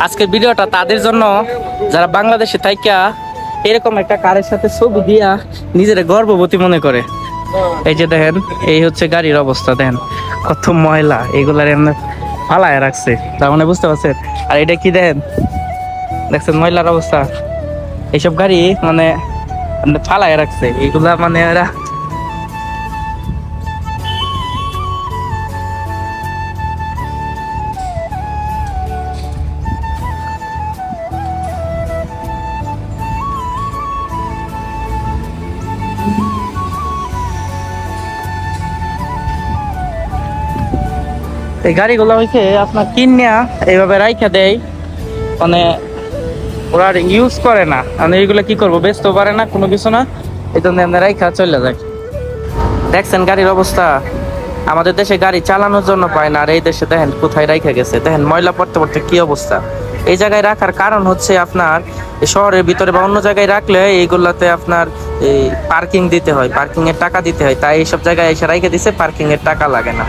আজকের ভিডিওটা তাদের জন্য যারা বাংলাদেশে থাইকা এরকম একটা কারের সাথে ছবি দিয়া নিজের গর্ববতী মনে করে। এই যে দেখেন, এই হচ্ছে গাড়ির অবস্থা, দেখেন কত ময়লা, এগুলার এমনি ফালায় রাখছে, তার মানে বুঝতে পারছেন। আর এটা কি দেখেন, দেখছেন ময়লার অবস্থা, এইসব গাড়ি মানে ফালায় রাখছে এগুলা, মানে এরা এই গাড়িগুলো হইছে আপনার কিনিয়া এইভাবে রাইখা দেয়, মানে ওরা ইউজ করে না, মানে এইগুলো কি করবো, বেচতেও পারে না, কোনো কিছু না, এই জন্য রাইখা চলে যায়। দেখছেন গাড়ির অবস্থা, আমাদের দেশে গাড়ি চালানোর জন্য পায় না, আর এই দেশে দেখেন কোথায় রাইখা গেছে, দেখেন ময়লা পড়তে পড়তে কি অবস্থা। এই জায়গায় রাখার কারণ হচ্ছে আপনার শহরের ভিতরে বা অন্য জায়গায় রাখলে এইগুলাতে আপনার এই পার্কিং দিতে হয়, পার্কিং এর টাকা দিতে হয়, তাই এইসব জায়গায় এসে রাইখা দিছে, পার্কিং এর টাকা লাগে না।